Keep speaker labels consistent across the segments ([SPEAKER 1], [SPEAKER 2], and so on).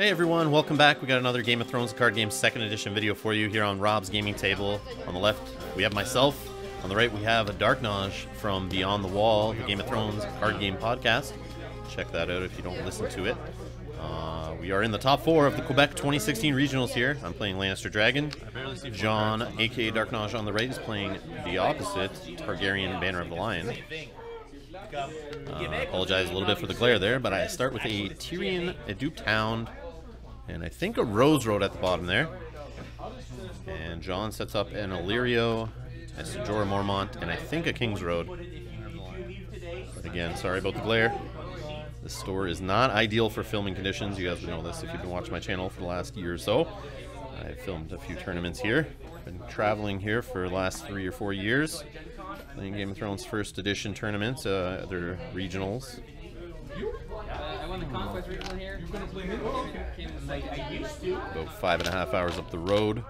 [SPEAKER 1] Hey everyone, welcome back. We got another Game of Thrones card game 2nd edition video for you here on Rob's gaming table. On the left, we have myself. On the right, we have a Darknoj from Beyond the Wall, the Game of Thrones card game podcast. Check that out if you don't listen to it. We are in the top 4 of the Quebec 2016 regionals here. I'm playing Lannister Dragon. John, aka Darknoj on the right, is playing the opposite, Targaryen Banner of the Lion. Apologize a little bit for the glare there, but I start with a Tyrion, a Duped Hound, and I think a Rose Road at the bottom there. And John sets up an Illyrio, a Jorah Mormont, and I think a King's Road. But again, sorry about the glare. This store is not ideal for filming conditions. You guys would know this if you've been watching my channel for the last year or so. I've filmed a few tournaments here. Been traveling here for the last 3 or 4 years. Playing Game of Thrones 1st edition tournaments, other regionals.
[SPEAKER 2] I won the Conquest regional here.
[SPEAKER 1] About 5.5 hours up the road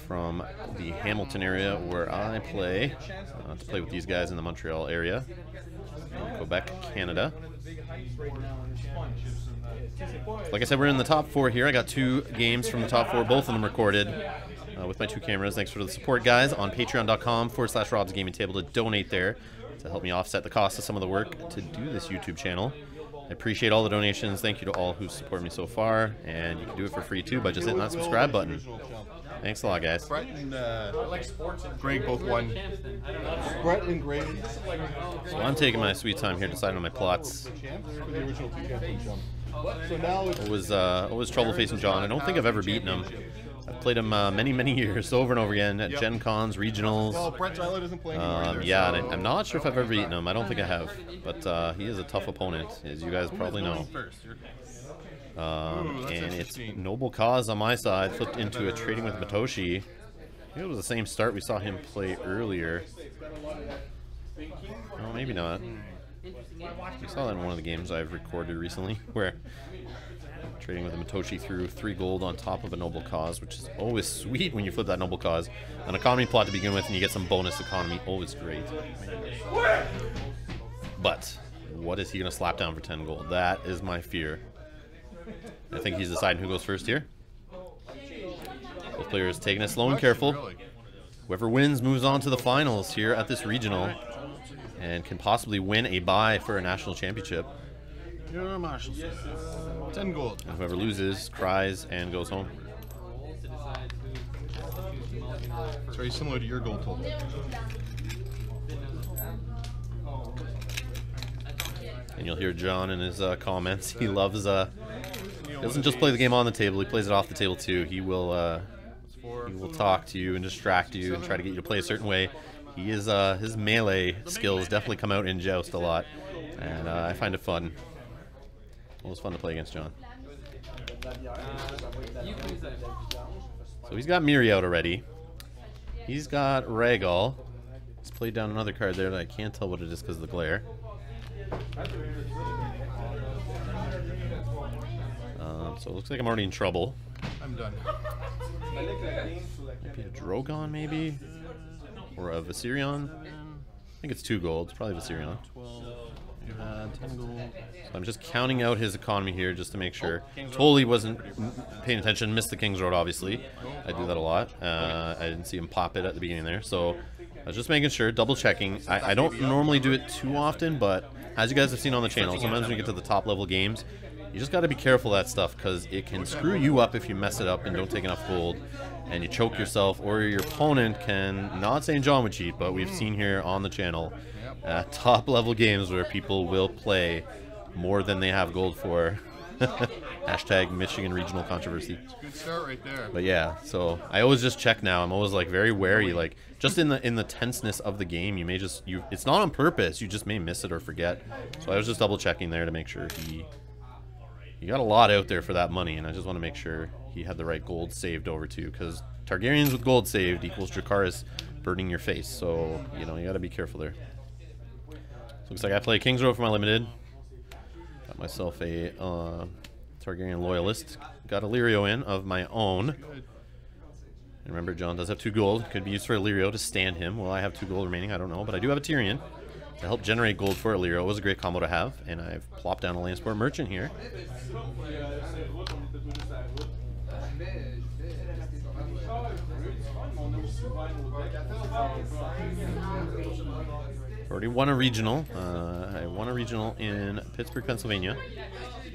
[SPEAKER 1] from the Hamilton area where I play, to play with these guys in the Montreal area, in Quebec, Canada. Like I said, we're in the top 4 here. I got 2 games from the top 4, both of them recorded with my 2 cameras. Thanks for the support, guys, on patreon.com/Rob's Gaming Table to donate there to help me offset the cost of some of the work to do this YouTube channel. I appreciate all the donations. Thank you to all who support me so far, and you can do it for free too by just hitting that subscribe button. Thanks a lot, guys.
[SPEAKER 3] Brett and Greg both won. Brett and Greg.
[SPEAKER 1] So I'm taking my sweet time here deciding on my plots. Always trouble facing John. I don't think I've ever beaten him. I've played him many years, over and over again, at Gen Cons, regionals.
[SPEAKER 3] Well, Brett Tyler doesn't play anymore
[SPEAKER 1] yeah, and I'm not sure if I've ever beaten him. I don't think I have. But he is a tough opponent, as you guys probably know. And it's Noble Cause on my side, flipped into a Trading with Matoshi. I think it was the same start we saw him play earlier. Oh, maybe not. We saw that in one of the games I've recorded recently, where Trading with a Matoshi threw 3 gold on top of a Noble Cause, which is always sweet when you flip that Noble Cause. An economy plot to begin with, and you get some bonus economy, always great. But what is he going to slap down for 10 gold? That is my fear. I think he's deciding who goes first here. Both players taking it slow and careful. Whoever wins moves on to the finals here at this regional and can possibly win a bye for a national championship.
[SPEAKER 3] 10 gold.
[SPEAKER 1] And whoever loses cries and goes home.
[SPEAKER 3] It's very similar to your gold total.
[SPEAKER 1] And you'll hear John in his comments. He loves, he doesn't just play the game on the table, he plays it off the table too. He will talk to you and distract you and try to get you to play a certain way. He is, his melee skills definitely come out in Joust a lot. And I find it fun. Always fun to play against John. So he's got Miri out already. He's got Rhaegal. He's played down another card there that I can't tell what it is because of the glare. So it looks like I'm already in trouble.
[SPEAKER 3] I'm done.
[SPEAKER 1] Maybe a Drogon, maybe? Or a Viserion? I think it's 2 gold. It's probably Viserion. 10 gold. So I'm just counting out his economy here just to make sure. Totally wasn't paying attention. Missed the King's Road, obviously. I do that a lot. I didn't see him pop it at the beginning there. So I was just making sure, double checking. I don't normally do it too often, but as you guys have seen on the channel, sometimes when you get to the top level games, you just got to be careful of that stuff because it can screw you up if you mess it up and don't take enough gold and you choke yourself, or your opponent can, not saying John would cheat, but we've seen here on the channel at top level games where people will play more than they have gold for. Hashtag Michigan regional controversy.
[SPEAKER 3] Good start right there.
[SPEAKER 1] But yeah, so I always just check now. I'm always like very wary, like just in the tenseness of the game, you may just, it's not on purpose, you just may miss it or forget. So I was just double checking there to make sure he got a lot out there for that money, and I just want to make sure he had the right gold saved over too, because Targaryens with gold saved equals Dracarys burning your face. So, you know, you got to be careful there. So looks like I play King's Road for my limited. Got myself a Targaryen loyalist. Got Illyrio in of my own. And remember, John does have 2 gold. Could be used for Illyrio to stand him. Well, I have 2 gold remaining. I don't know, but I do have a Tyrion. to help generate gold for Illyrio. It was a great combo to have, and I've plopped down a Lannister Merchant here. Already won a regional. I won a regional in Pittsburgh, Pennsylvania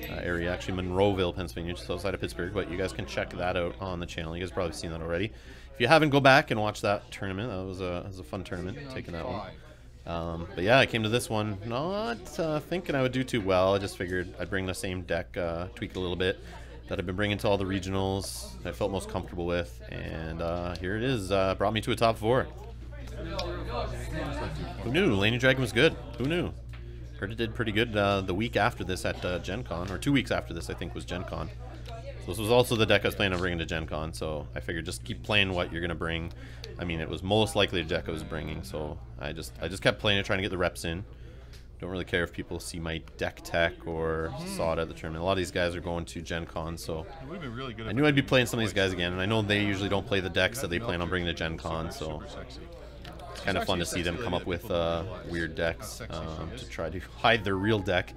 [SPEAKER 1] area, actually Monroeville, Pennsylvania, just outside of Pittsburgh. But you guys can check that out on the channel. You guys have probably seen that already. If you haven't, go back and watch that tournament. That was a fun tournament, taking that one. But yeah, I came to this one not thinking I would do too well. I just figured I'd bring the same deck, tweak a little bit, that I've been bringing to all the regionals, that I felt most comfortable with, and here it is. Brought me to a top 4. Who knew? Laney Dragon was good. Who knew? Heard it did pretty good the week after this at Gen Con, or 2 weeks after this, I think, was Gen Con. So this was also the deck I was planning on bringing to Gen Con, so I figured just keep playing what you're going to bring. I mean, it was most likely the deck I was bringing, so I just kept playing it, trying to get the reps in. Don't really care if people see my deck tech or saw it at the tournament. A lot of these guys are going to Gen Con, so I knew I'd be playing some of these guys again, and I know they usually don't play the decks that they plan on bringing to Gen Con, so it's kind of fun to see them come up with weird decks to try to hide their real deck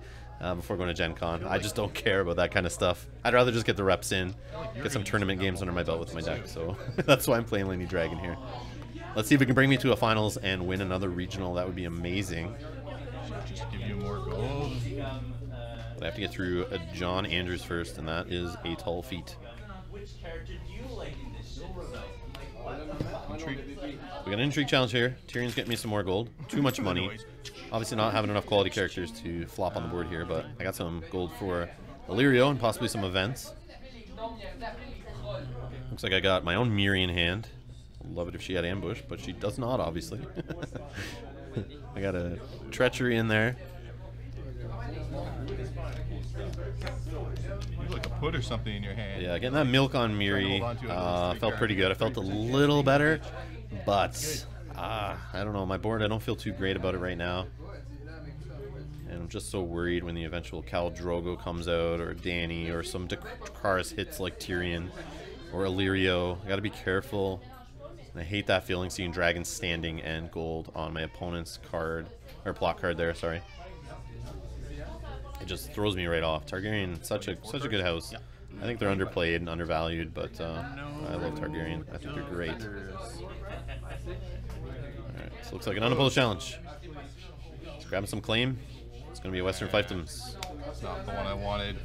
[SPEAKER 1] before going to Gen Con. I just don't care about that kind of stuff. I'd rather just get the reps in, get some tournament games under my belt with my deck, so that's why I'm playing Laney Dragon here. Let's see if it can bring me to a finals and win another regional. That would be amazing.
[SPEAKER 3] Just give you more gold.
[SPEAKER 1] But I have to get through a John Andrews first, and that is a tall feat. We got an intrigue challenge here. Tyrion's getting me some more gold. Too much money. Obviously not having enough quality characters to flop on the board here, but I got some gold for Illyrio and possibly some events. Looks like I got my own Miri in hand. I'd love it if she had ambush, but she does not, obviously. I got a treachery in there.
[SPEAKER 3] You like a put or something in your hand.
[SPEAKER 1] Yeah, getting that milk on Miri felt pretty good. I felt a little better, but I don't know. My board, I don't feel too great about it right now. And I'm just so worried when the eventual Khal Drogo comes out, or Dany, or some Dracarys hits like Tyrion, or Illyrio. I gotta be careful. And I hate that feeling, seeing dragons standing and gold on my opponent's card, or plot card there, sorry. It just throws me right off. Targaryen, such a good house. I think they're underplayed and undervalued, but I love Targaryen. I think they're great. Alright, so looks like an unopposed challenge. Let's grab some claim. It's going to be a Western Fiefdoms.
[SPEAKER 3] That's not the one I wanted.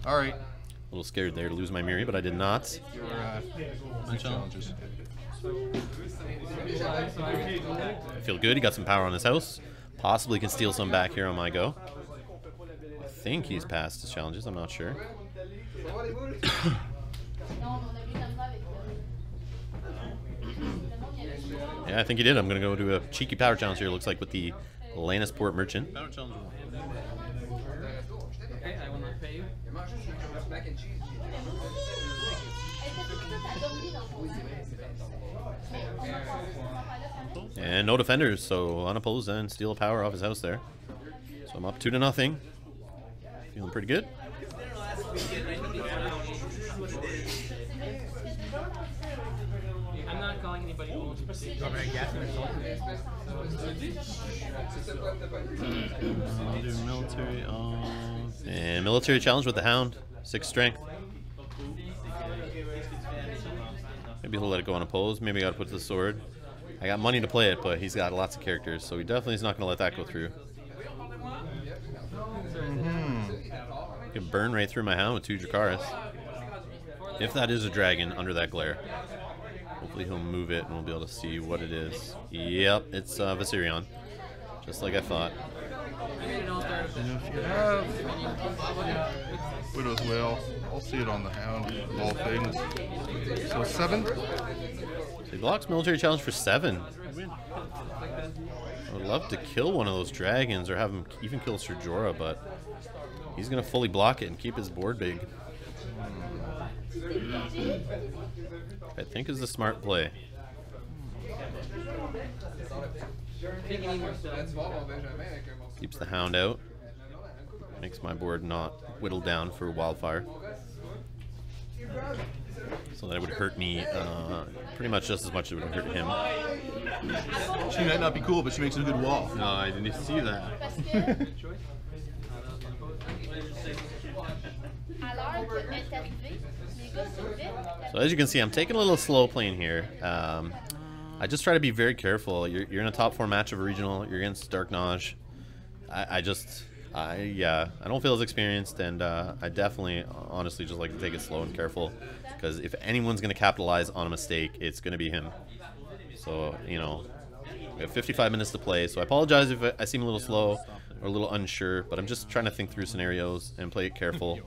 [SPEAKER 3] Alright.
[SPEAKER 1] A little scared there to lose my Miri, but I did not.
[SPEAKER 3] Challenges.
[SPEAKER 1] I feel good. He got some power on his house. Possibly can steal some back here on my go. I think he's passed his challenges. I'm not sure. Yeah, I think he did. I'm going to go do a cheeky power challenge here. Looks like with the Lannister Merchant.
[SPEAKER 2] Okay, I will not pay you.
[SPEAKER 1] And no defenders, so unopposed and steal a power off his house there. So I'm up 2-0. Feeling pretty good.
[SPEAKER 2] I'm not calling anybody who wants to proceed.
[SPEAKER 1] I'll do military on. And military challenge with the Hound. 6 strength. Maybe he'll let it go unopposed. Maybe I gotta put the sword. I got money to play it, but he's got lots of characters, so he definitely is not gonna let that go through. He can burn right through my Hound with 2 Dracarys. If that is a dragon under that glare. Hopefully he'll move it and we'll be able to see what it is. Yep, it's Viserion. Just like I thought.
[SPEAKER 3] Widow's Wail. I'll see it on the Hound of all things. So 7?
[SPEAKER 1] So he blocks military challenge for 7. I would love to kill one of those dragons or have him even kill Ser Jorah, but he's going to fully block it and keep his board big. I think is the smart play. Keeps the Hound out. Makes my board not whittled down for Wildfire. So that it would hurt me pretty much just as much as it would hurt him.
[SPEAKER 3] She might not be cool, but she makes a good wall.
[SPEAKER 1] No, I didn't see that. So as you can see, I'm taking a little slow playing here. I just try to be very careful. You're in a top 4 match of a regional. You're against Darknoj. I don't feel as experienced, and I definitely, honestly, just like to take it slow and careful. Because if anyone's going to capitalize on a mistake, it's going to be him. So, you know, we have 55 minutes to play. So I apologize if I seem a little slow or a little unsure, but I'm just trying to think through scenarios and play it careful.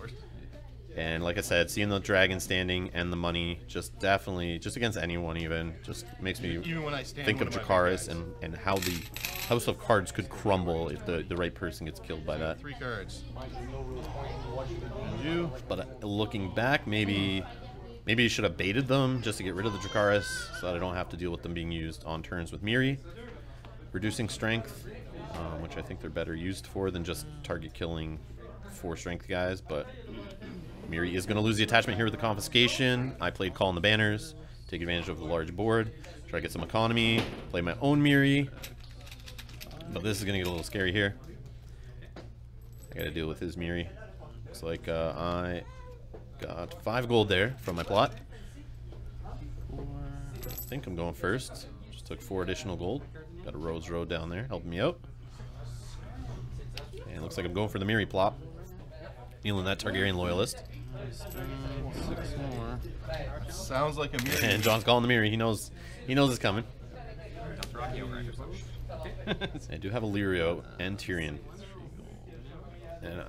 [SPEAKER 1] And like I said, seeing the dragon standing and the money, just definitely, just against anyone even, just makes me think of Dracarys and how the house of cards could crumble if the right person gets killed by that.
[SPEAKER 3] 3 cards.
[SPEAKER 1] But looking back, maybe you should have baited them just to get rid of the Dracarys so that I don't have to deal with them being used on turns with Miri. Reducing strength, which I think they're better used for than just target killing 4 strength guys, but Miri is going to lose the attachment here with the confiscation. I played Call in the Banners, take advantage of the large board, try to get some economy, play my own Miri. But this is going to get a little scary here. I got to deal with his Miri. Looks like I got 5 gold there from my plot. I think I'm going first. Just took 4 additional gold. Got a Rose Road down there helping me out. And looks like I'm going for the Miri plop. Kneeling that Targaryen loyalist.
[SPEAKER 3] 6 more. Sounds like a Miri.
[SPEAKER 1] And John's calling the Miri. He knows it's coming. I do have a Lirio and Tyrion. And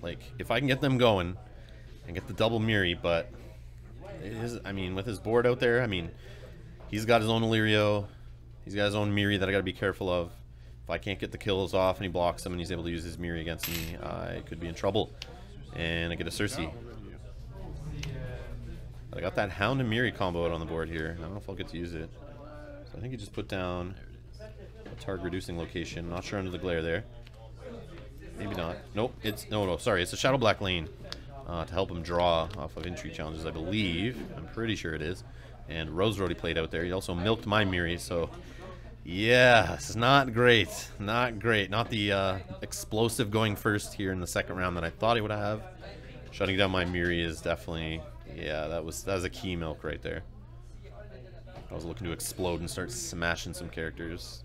[SPEAKER 1] like, if I can get them going and get the double Miri, but it is, I mean, with his board out there, I mean, he's got his own Lirio, he's got his own Miri that I gotta be careful of. If I can't get the kills off and he blocks them and he's able to use his Miri against me, I could be in trouble. And I get a Cersei. But I got that Hound and Miri combo out on the board here. I don't know if I'll get to use it. So I think he just put down a target reducing location. Not sure under the glare there. Maybe not. Nope. It's no. Sorry, it's a Shadow Black Lane to help him draw off of intrigue challenges, I believe. I'm pretty sure it is. And Rose Road he played out there. He also milked my Miri, so yeah, it's not great. Not great. Not the explosive going first here in the second round that I thought he would have. Shutting down my Miri is definitely, yeah, that was a key milk right there. I was looking to explode and start smashing some characters.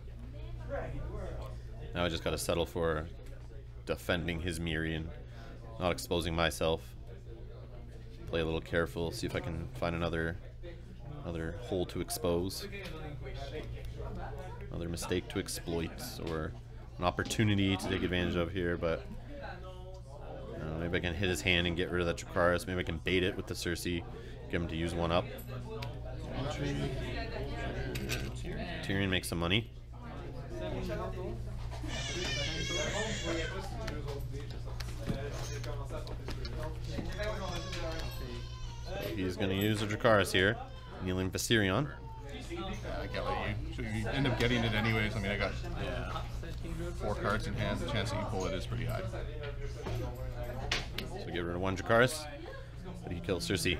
[SPEAKER 1] Now I just got to settle for defending his Miri and not exposing myself. Play a little careful, see if I can find another hole to expose. Another mistake to exploit, or an opportunity to take advantage of here, but maybe I can hit his hand and get rid of that Dracarys. Maybe I can bait it with the Cersei, get him to use one up. Tyrion makes some money. So he's going to use a Dracarys here, kneeling Viserion.
[SPEAKER 3] I can't let you. So you end up getting it anyways. I mean, I got 4 cards in hand. The chance that you pull it is pretty high.
[SPEAKER 1] So get rid of 1 Dracarys, but he kills Cersei.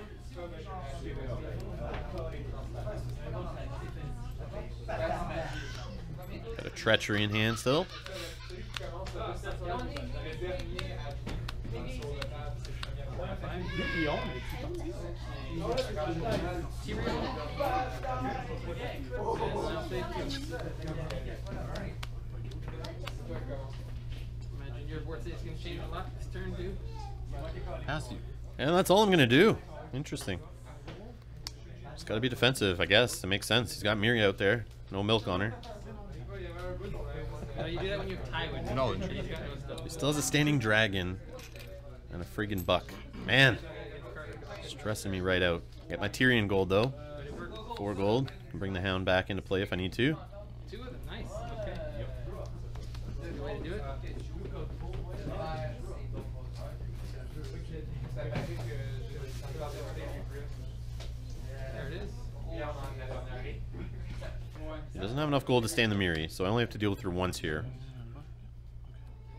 [SPEAKER 1] Got a Treachery in hand still.
[SPEAKER 2] Imagine your board state's gonna change a lot this turn, dude.
[SPEAKER 1] Has to. And that's all I'm gonna do. Interesting. Just gotta be defensive, I guess. It makes sense. He's got Miri out there. No milk on her.
[SPEAKER 2] You do that when you have Tywin.
[SPEAKER 3] No,
[SPEAKER 1] He still has a standing dragon and a friggin' buck. Man, stressing me right out. Get my Tyrion gold though. 4 gold. Can bring the Hound back into play if I need to.
[SPEAKER 2] 2 of them, nice. Okay. Good way to do it. There it is.
[SPEAKER 1] He doesn't have enough gold to stand the Miri, so I only have to deal with her once here.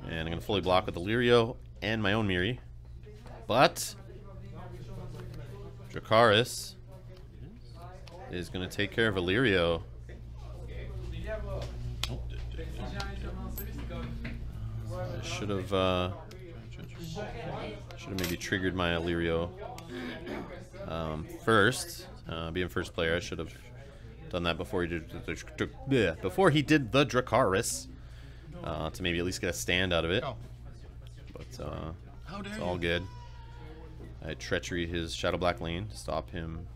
[SPEAKER 1] And I'm going to fully block with the Lirio and my own Miri. But Dracarys is going to take care of Illyrio. I should have maybe triggered my Illyrio first. Being first player, I should have done that before he did the Dracarys to maybe at least get a stand out of it. But it's all good. I treachery his Shadow Black lane to stop him.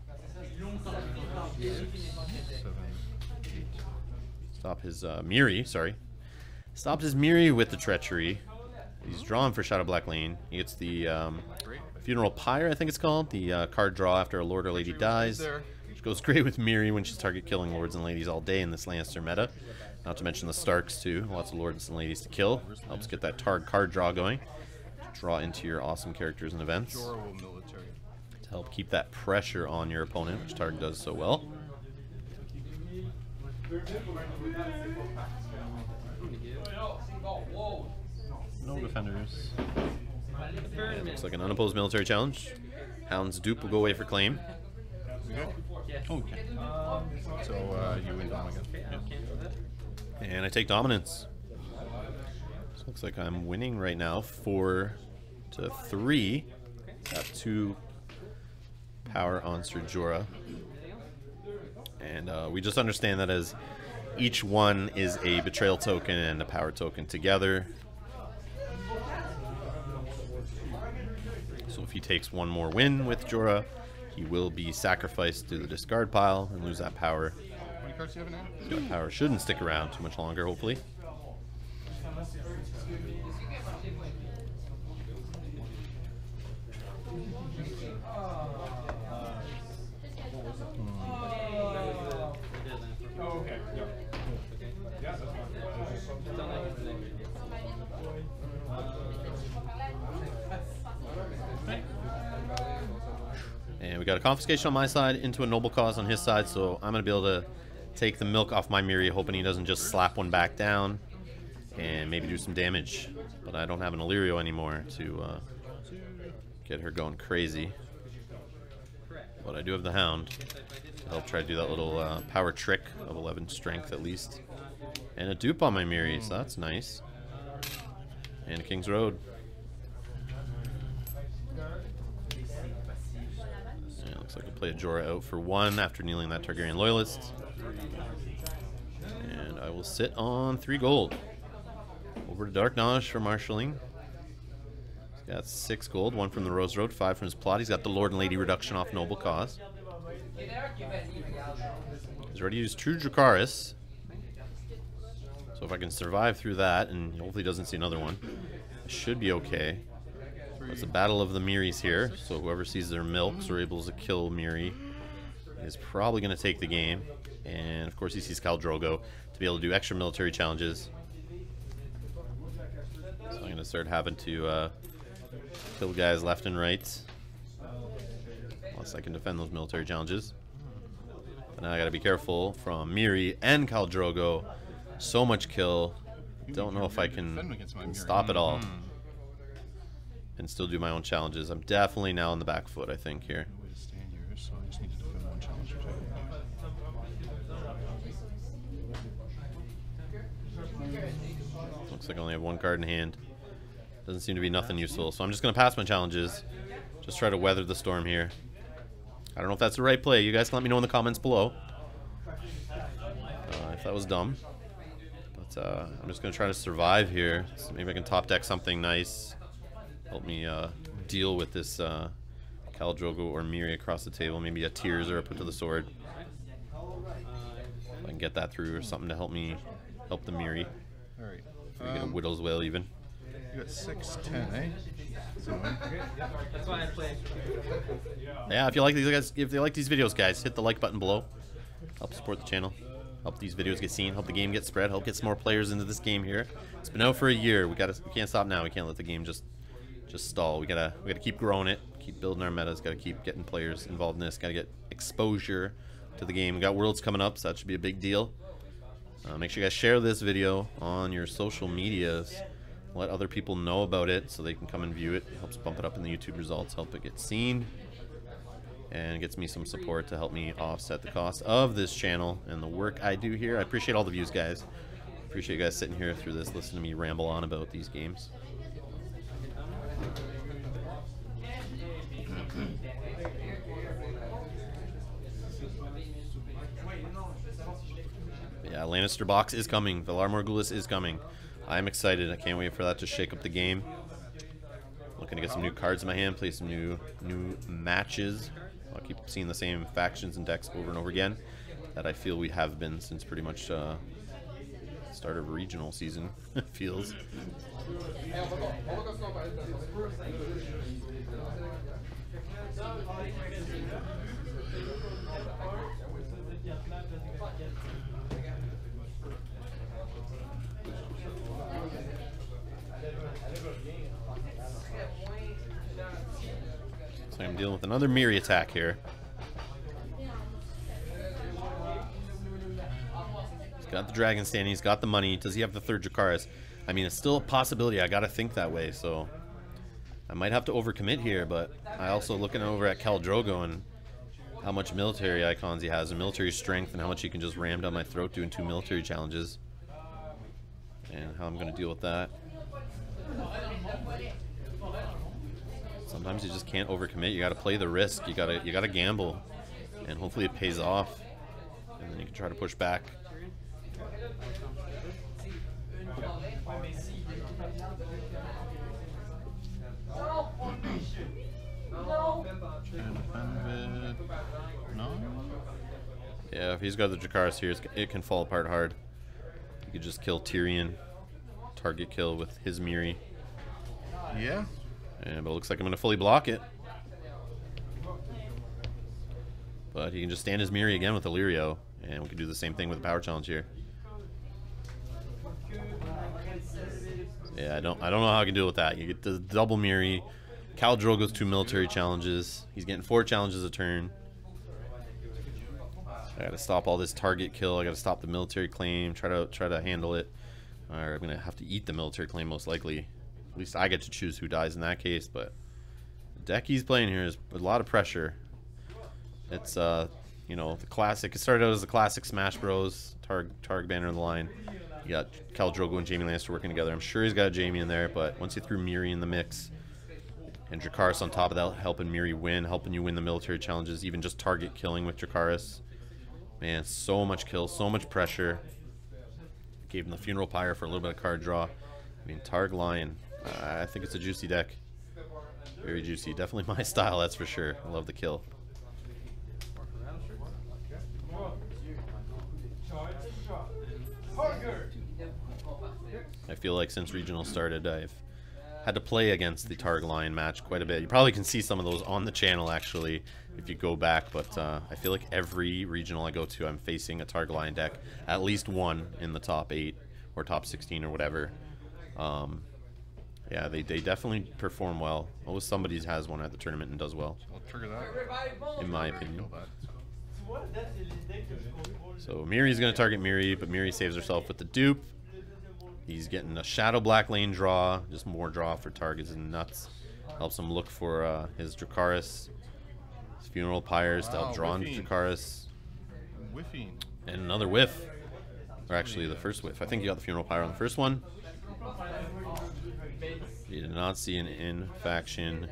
[SPEAKER 1] Stop his Miri, sorry. Stopped his Miri with the treachery. He's drawn for Shadow Black lane. He gets the Funeral Pyre, I think it's called. The card draw after a lord or lady dies. Which goes great with Miri when she's target killing lords and ladies all day in this Lannister meta. Not to mention the Starks too. Lots of lords and ladies to kill. Helps get that Targ card draw going. Draw into your awesome characters and events. To help keep that pressure on your opponent, which Targ does so well.
[SPEAKER 2] No defenders.
[SPEAKER 1] Yeah, looks like an unopposed military challenge. Hound's dupe will go away for claim.
[SPEAKER 2] Okay.
[SPEAKER 3] So you win Dom again.
[SPEAKER 1] And I take dominance. So looks like I'm winning right now 4-3. Got 2 power on Sir Jorah. And we just understand that as each one is a betrayal token and a power token together. So if he takes one more win with Jorah, he will be sacrificed to the discard pile and lose that power.
[SPEAKER 3] How many cards do you have in hand?
[SPEAKER 1] That power shouldn't stick around too much longer, hopefully. And we got a confiscation on my side into a noble cause on his side, so I'm going to be able to take the milk off my Miri, hoping he doesn't just slap one back down and maybe do some damage. But I don't have an Illyrio anymore to get her going crazy. But I do have the Hound to help try to do that little power trick of 11 strength at least. And a dupe on my Miri, so that's nice. And King's Road. Yeah, looks like I'll play a Jorah out for 1 after kneeling that Targaryen Loyalist. And I will sit on 3 gold. Over to Darknoj for marshalling. He's got 6 gold, 1 from the Rose Road, 5 from his plot. He's got the Lord and Lady reduction off Noble Cause. He's ready to use True Dracarys. So if I can survive through that, and hopefully he doesn't see another one, I should be okay. It's a battle of the Miris here, so whoever sees their milks or able to kill Miri is probably going to take the game. And of course he sees Khal Drogo to be able to do extra military challenges. So I'm going to start having to kill guys left and right, unless I can defend those military challenges. But now I got to be careful from Miri and Khal Drogo. So much kill. Don't know if I can stop it all and still do my own challenges. I'm definitely now on the back foot, I think, here. Looks like I only have 1 card in hand. Doesn't seem to be nothing useful, so I'm just going to pass my challenges. Just try to weather the storm here. I don't know if that's the right play. You guys can let me know in the comments below if that was dumb. But I'm just going to try to survive here. So maybe I can top deck something nice. Help me deal with this Khal Drogo or Miri across the table. Maybe a Tears or a Put to the Sword. If I can get that through or something to help me help the Miri.
[SPEAKER 3] Alright.
[SPEAKER 1] Maybe get a Widow's Wail even.
[SPEAKER 3] You got 6-10, eh?
[SPEAKER 2] That's why I play.
[SPEAKER 1] Yeah, if you like these guys, if you like these videos, guys, hit the like button below. Help support the channel. Help these videos get seen. Help the game get spread. Help get some more players into this game here. It's been out for a year. We can't stop now. We can't let the game just stall. We gotta keep growing it. Keep building our metas. Gotta keep getting players involved in this. Gotta get exposure to the game. We got Worlds coming up, so that should be a big deal. Make sure you guys share this video on your social medias. Let other people know about it so they can come and view it. It helps bump it up in the YouTube results. Help it get seen. and gets me some support to help me offset the cost of this channel and the work I do here. I appreciate all the views, guys. Appreciate you guys sitting here through this, listening to me ramble on about these games. Yeah, Lannister box is coming. Valar Morghulis is coming. I'm excited. I can't wait for that to shake up the game. Looking to get some new cards in my hand, play some new matches. I'll keep seeing the same factions and decks over and over again that I feel we have been since pretty much start of regional season. It feels. So I'm dealing with another Miri attack here. He's got the dragon standing, he's got the money. Does he have the third Dracarys? I mean, it's still a possibility. I gotta think that way, so I might have to overcommit here, but I also looking over at Khal Drogo and how much military icons he has and military strength and how much he can just ram down my throat doing 2 military challenges. And how I'm gonna deal with that. Sometimes you just can't overcommit. You gotta play the risk. You gotta gamble. And hopefully it pays off. And then you can try to push back. Yeah, if he's got the Dracarys here, it can fall apart hard. You could just kill Tyrion. Target kill with his Miri.
[SPEAKER 3] Yeah.
[SPEAKER 1] But it looks like I'm going to fully block it. But he can just stand his Miri again with Illyrio. And we can do the same thing with the power challenge here. Yeah, I don't know how I can deal with that. You get the double Miri. Khal Drogo's 2 military challenges. He's getting 4 challenges a turn. I gotta stop all this target kill. I gotta stop the military claim. Try to handle it. Or I'm gonna have to eat the military claim most likely. At least I get to choose who dies in that case. But the deck he's playing here is a lot of pressure. It's you know, the classic. It started out as the classic Smash Bros. Targ banner in the line. You got Khal Drogo and Jaime Lannister working together. I'm sure he's got Jaime in there, but once you threw Miri in the mix and Dracarys on top of that, helping Miri win, helping you win the military challenges, even just target killing with Dracarys. Man, so much kill, so much pressure. Gave him the Funeral Pyre for a little bit of card draw. I mean, Targ Lion. I think it's a juicy deck. Very juicy. Definitely my style, that's for sure. I love the kill. I feel like since regional started, I've had to play against the Targ Lion match quite a bit. You probably can see some of those on the channel, actually, if you go back. But I feel like every regional I go to, I'm facing a Targ Lion deck. At least one in the top 8 or top 16 or whatever. Yeah, they definitely perform well. Always somebody has one at the tournament and does well.
[SPEAKER 3] I'll trigger that.
[SPEAKER 1] In my opinion. So Miri's going to target Miri, but Miri saves herself with the dupe. He's getting a Shadow Black Lane draw. Just more draw for targets and nuts. Helps him look for his Dracarys. His Funeral Pyres to help draw on Dracarys.
[SPEAKER 3] Whiffing.
[SPEAKER 1] And another whiff. Or actually the first whiff. I think you got the Funeral Pyre on the first one. You did not see an in-faction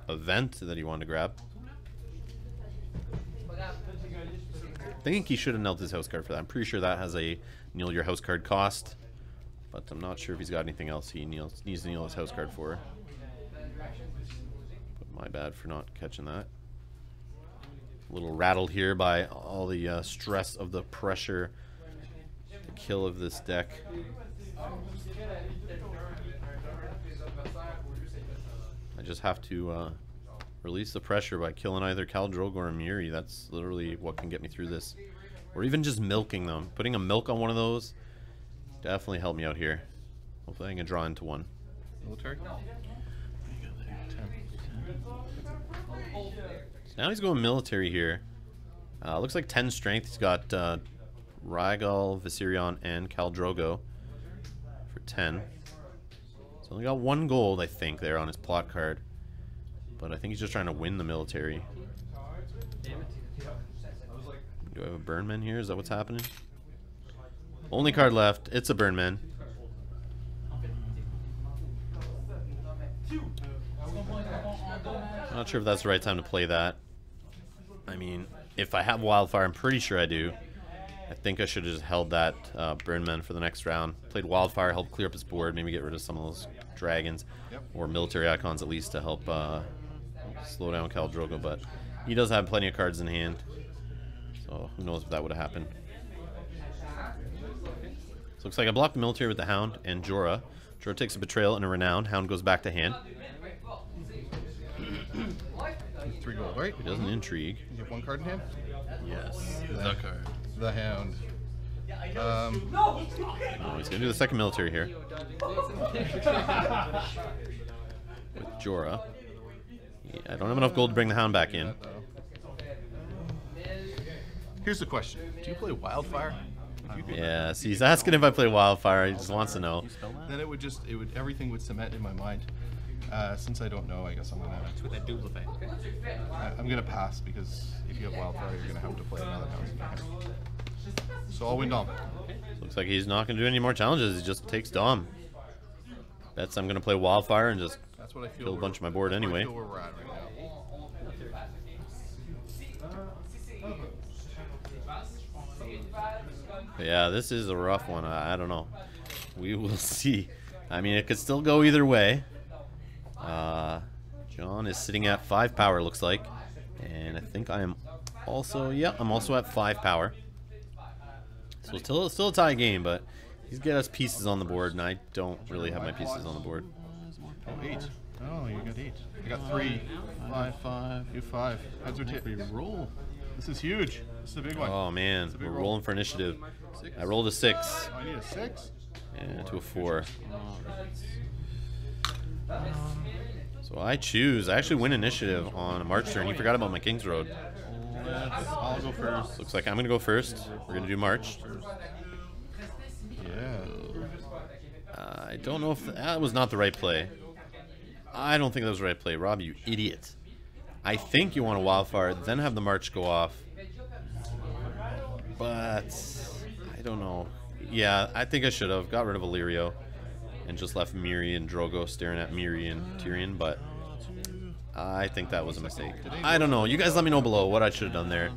[SPEAKER 1] event that he wanted to grab. I think he should have knelt his house card for that. I'm pretty sure that has a kneel your house card cost. But I'm not sure if he's got anything else he needs to kneel his house card for. But my bad for not catching that. A little rattled here by all the stress of the pressure. The kill of this deck. I just have to release the pressure by killing either Khal Drogo or Miri. That's literally what can get me through this. Or even just milking them. Putting a milk on one of those definitely help me out here. Hopefully I can draw into one.
[SPEAKER 3] Military?
[SPEAKER 1] So now he's going military here. Looks like 10 strength. He's got Rhaegal, Viserion, and Khal Drogo for 10. He's only got 1 gold, I think, there on his plot card. But I think he's just trying to win the military. Do I have a Burnman here? Is that what's happening? Only card left. It's a Burnman. I'm not sure if that's the right time to play that. I mean, if I have Wildfire, I'm pretty sure I do. I think I should have just held that Burnman for the next round. Played Wildfire, help clear up his board, maybe get rid of some of those dragons. Or military icons at least to help slow down Khal Drogo. But he does have plenty of cards in hand. So who knows if that would have happened. So looks like I blocked the military with the Hound and Jorah. Jorah takes a Betrayal and a Renown. Hound goes back to hand.
[SPEAKER 3] 3 gold, right?
[SPEAKER 1] He does an Intrigue.
[SPEAKER 3] You have 1 card in hand?
[SPEAKER 1] Yes.
[SPEAKER 3] The card. The Hound.
[SPEAKER 1] Oh, he's going to do the second military here. With Jorah. Yeah, I don't have enough gold to bring the Hound back in.
[SPEAKER 3] Here's the question. Do you play Wildfire?
[SPEAKER 1] Yeah, see, he's asking if I play Wildfire. He just wants to know.
[SPEAKER 3] Then everything would cement in my mind. Since I don't know, I guess I'm gonna pass, because if you have Wildfire, you're gonna have to play another house in your hand. So I'll win Dom.
[SPEAKER 1] Looks like he's not gonna do any more challenges. He just takes Dom. Bets I'm gonna play Wildfire and just kill a bunch of my board anyway.
[SPEAKER 3] I feel where we're at right now.
[SPEAKER 1] Yeah, this is a rough one. I don't know. We will see. I mean, it could still go either way. John is sitting at 5 power, looks like. And I think I am also, yeah, I'm also at 5 power. So still a tie game, but he's getting us pieces on the board, and I don't really have my pieces on the board.
[SPEAKER 3] Oh, 8. Oh, you got 8. I got 3. 5, 5. You 5. Heads or tails? Roll. This is huge. This is a big one.
[SPEAKER 1] Oh man, we're rolling for initiative. I rolled a 6.
[SPEAKER 3] Oh, I need a 6?
[SPEAKER 1] Yeah, to a 4. So I choose. I actually win initiative on a March turn. He forgot about my King's Road.
[SPEAKER 3] I'll go first.
[SPEAKER 1] Looks like I'm gonna go first. We're gonna do March.
[SPEAKER 3] Yeah.
[SPEAKER 1] I don't know if that was not the right play. I don't think that was the right play. Rob, you idiot. I think you want a Wildfire, then have the March go off. But I don't know. Yeah, I think I should have got rid of Illyrio and just left Miri and Drogo staring at Miri and Tyrion, but I think that was a mistake. I don't know. You guys let me know below what I should have done there.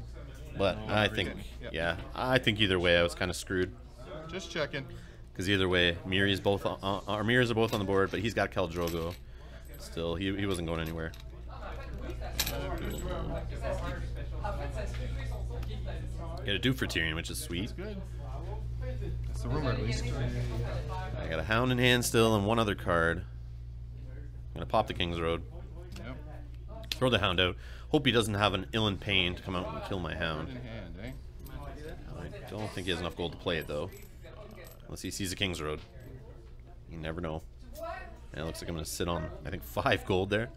[SPEAKER 1] But I think, yeah, I think either way I was kind of screwed.
[SPEAKER 3] Just checking.
[SPEAKER 1] Because either way, Miri's both our Miris are both on the board, but he's got Khal Drogo. Still, he wasn't going anywhere. Get a dupe for Tyrion, which is sweet.
[SPEAKER 3] Good. That's the rumor, at least.
[SPEAKER 1] I got a Hound in hand still and 1 other card. I'm gonna pop the King's Road.
[SPEAKER 3] Yep.
[SPEAKER 1] Throw the Hound out. Hope he doesn't have an ill in pain to come out and kill my Hound.
[SPEAKER 3] In hand, eh?
[SPEAKER 1] I don't think he has enough gold to play it though. Unless he sees a King's Road. You never know. And it looks like I'm gonna sit on, I think, 5 gold there.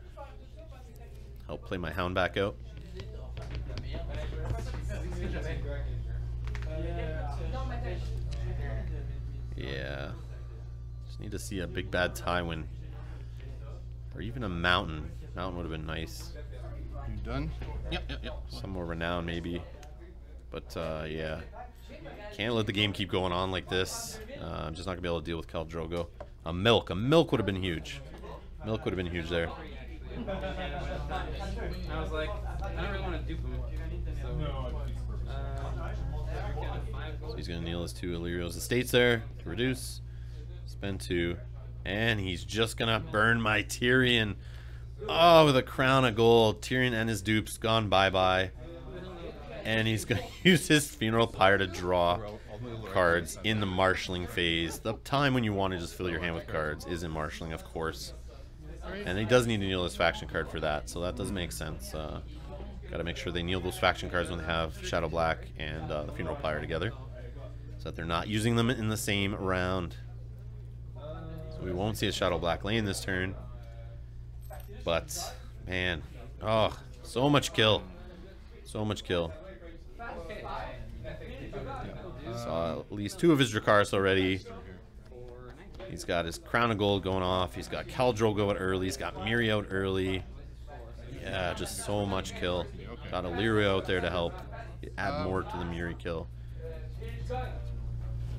[SPEAKER 1] Help play my Hound back out. Yeah. Just need to see a big bad tie win. Or even a mountain. Mountain would have been nice.
[SPEAKER 3] You done? Yep.
[SPEAKER 1] Some more renown maybe. But yeah. Can't let the game keep going on like this. I'm just not gonna be able to deal with Khal Drogo. A milk would have been huge. Milk would have been huge there.
[SPEAKER 2] I was like, I don't really want to dupe him.
[SPEAKER 1] So he's gonna kneel his 2 Illyrio's estates there to reduce. Spend 2. And he's just gonna burn my Tyrion. Oh, with a crown of gold. Tyrion and his dupes gone bye-bye. And he's gonna use his funeral pyre to draw cards in the marshalling phase. The time when you want to just fill your hand with cards is in marshalling, of course. And he does need to kneel his faction card for that, so that does make sense. Gotta make sure they kneel those faction cards when they have Shadow Black and the funeral pyre together, so that they're not using them in the same round. So we won't see a Shadow Black lane this turn. But man, oh, so much kill, so much kill. Saw at least 2 of his Dracarys already. He's got his Crown of Gold going off. He's got Khal Drogo out early. He's got Miri out early. Yeah, just so much kill. Got Illyrio out there to help. add more to the Muri kill.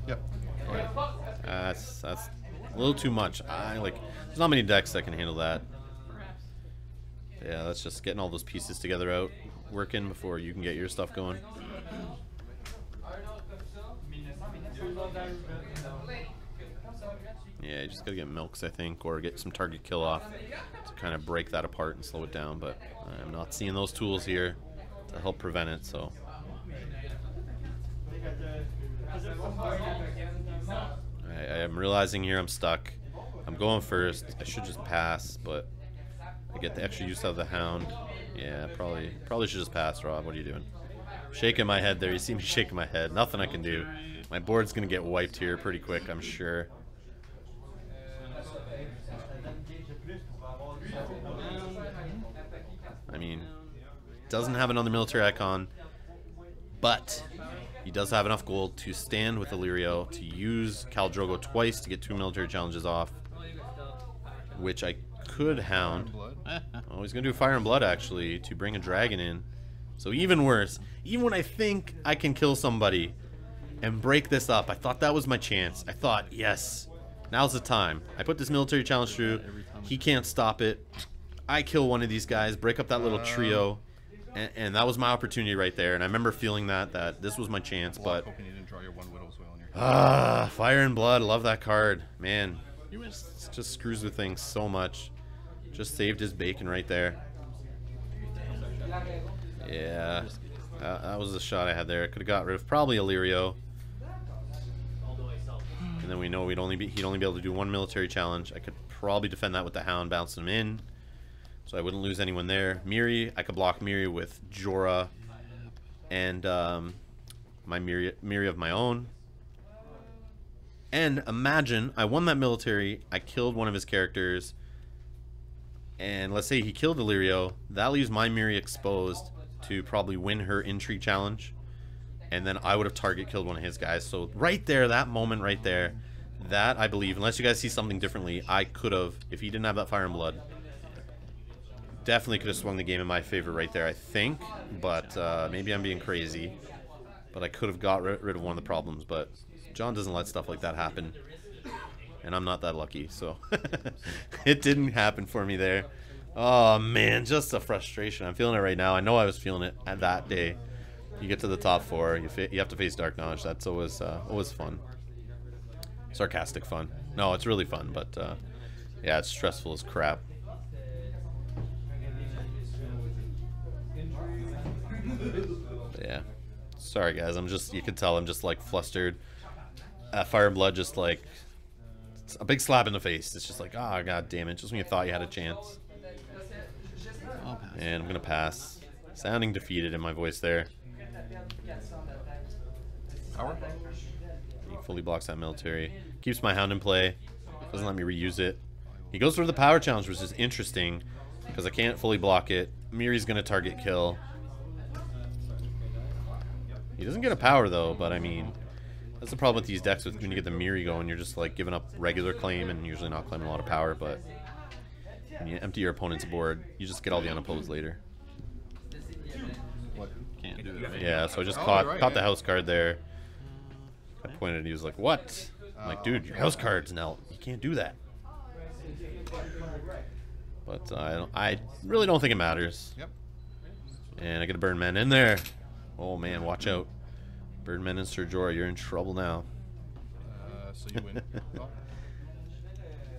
[SPEAKER 3] Yep.
[SPEAKER 1] That's a little too much. There's not many decks that can handle that. Yeah, that's just getting all those pieces together out, working before you can get your stuff going. Yeah, you just gotta get milks, I think, or get some target kill off to kind of break that apart and slow it down. But I'm not seeing those tools here to help prevent it, so. I am realizing here I'm stuck. I'm going first. I should just pass, but I get the extra use out of the Hound. Yeah, probably should just pass, Rob. What are you doing? Shaking my head there. You see me shaking my head. Nothing I can do. My board's gonna get wiped here pretty quick, I'm sure. I mean, doesn't have another military icon, but he does have enough gold to stand with Illyrio, to use Khal Drogo twice to get 2 military challenges off, which I could Hound. Oh, he's going to do Fire and Blood, actually, to bring a dragon in. So even worse. Even when I think I can kill somebody and break this up, I thought that was my chance. I thought, yes, now's the time. I put this military challenge through. He can't stop it. I kill one of these guys, break up that little trio. And that was my opportunity right there. And I remember feeling that this was my chance. But
[SPEAKER 3] hoping you didn't draw your 1 Widow's Wail in your
[SPEAKER 1] Fire and Blood. Love that card, man. He just screws with things so much. Just saved his bacon right there. Yeah, that was the shot I had there. I could have got rid of probably Illyrio. And then we know he'd only be able to do 1 military challenge. I could probably defend that with the Hound, bouncing him in. So I wouldn't lose anyone there. Miri, I could block Miri with Jorah and my Miri of my own. And imagine, I won that military, I killed one of his characters, and let's say he killed Illyrio, that leaves my Miri exposed to probably win her intrigue challenge, and then I would have target killed one of his guys. So right there, that moment right there, that I believe, unless you guys see something differently, I could have, if he didn't have that Fire and Blood, definitely could have swung the game in my favor right there, I think. But maybe I'm being crazy. But I could have got rid of one of the problems. But John doesn't let stuff like that happen. And I'm not that lucky, so it didn't happen for me there. Oh, man, just a frustration. I'm feeling it right now. I know I was feeling it at that day. You get to the top 4. You have to face Darknoj. That's always fun. Sarcastic fun. No, it's really fun, but yeah, it's stressful as crap. Yeah. Sorry, guys. You can tell I'm just, like, flustered. Fire and Blood just, like, it's a big slap in the face. It's just like, oh, god damn it. Just when you thought you had a chance. And I'm going to pass. Sounding defeated in my voice there.
[SPEAKER 3] Power?
[SPEAKER 1] He fully blocks that military. Keeps my Hound in play. Doesn't let me reuse it. He goes for the power challenge, which is interesting, because I can't fully block it. Miri's going to target kill. He doesn't get a power, though, but I mean, that's the problem with these decks. When you get the Miri going, you're just like giving up regular claim and usually not claiming a lot of power, but when you empty your opponent's board, you just get all the unopposed later.
[SPEAKER 3] What?
[SPEAKER 2] Can't do that.
[SPEAKER 1] Yeah, so I just caught the house card there. I pointed and he was like, what? I'm like, dude, your house card's now. You can't do that. But I really don't think it matters.
[SPEAKER 3] Yep.
[SPEAKER 1] And I get a Burn Man in there. Oh, man, watch out. Burn Man and Sir Jorah, you're in trouble now.
[SPEAKER 3] So you win.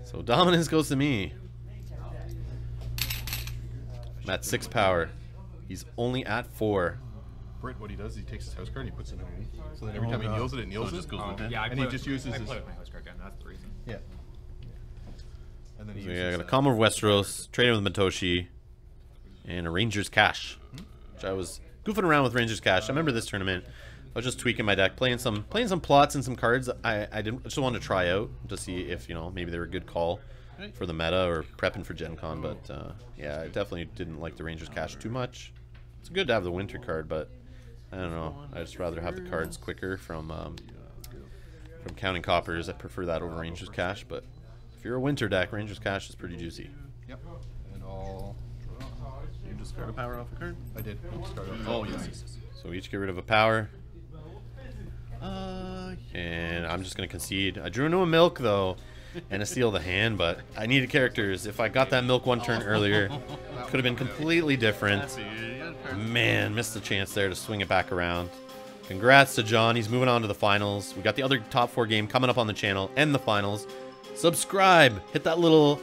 [SPEAKER 1] So dominance goes to me. I'm at 6 power. He's only at 4.
[SPEAKER 3] Britt, what he does is he takes his house card and he puts it underneath. So then every time he kneels it, it kneels it.
[SPEAKER 2] Yeah,
[SPEAKER 3] and he just uses
[SPEAKER 2] I
[SPEAKER 3] his...
[SPEAKER 2] play with my house card gun. That's the reason.
[SPEAKER 3] Yeah. And then he
[SPEAKER 1] So
[SPEAKER 3] uses
[SPEAKER 1] yeah, I got a Calm of Westeros, trading with Matoshi, and a Ranger's Cash, which I was goofing around with Ranger's Cash. I remember this tournament. I was just tweaking my deck, playing some plots and some cards I just wanted to try out to see if, you know, maybe they were a good call for the meta or prepping for Gen Con. But yeah, I definitely didn't like the Ranger's Cash too much. It's good to have the Winter card, but I don't know. I'd just rather have the cards quicker from counting coppers. I prefer that over Ranger's Cash, but if you're a Winter deck, Ranger's Cash is pretty juicy.
[SPEAKER 3] Yep. And all... You discard a power off a card? I did. Discard off. Oh, yes.
[SPEAKER 1] So we each get rid of a power. And I'm just going to concede. I drew into a milk, though, and a steal the hand, but I needed characters. If I got that milk one turn earlier, could have been completely different. Man, missed the chance there to swing it back around. Congrats to John. He's moving on to the finals. We got the other top 4 game coming up on the channel and the finals. Subscribe. Hit that little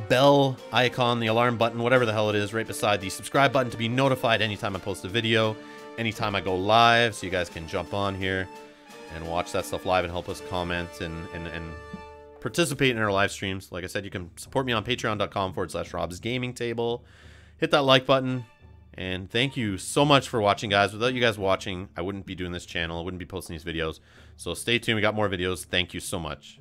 [SPEAKER 1] bell icon, the alarm button, whatever the hell it is, right beside the subscribe button to be notified anytime I post a video, anytime I go live, so you guys can jump on here and watch that stuff live and help us comment and participate in our live streams. Like I said, you can support me on patreon.com/Rob's Gaming Table. Hit that like button. And thank you so much for watching, guys. Without you guys watching, I wouldn't be doing this channel. I wouldn't be posting these videos. So stay tuned. We got more videos. Thank you so much.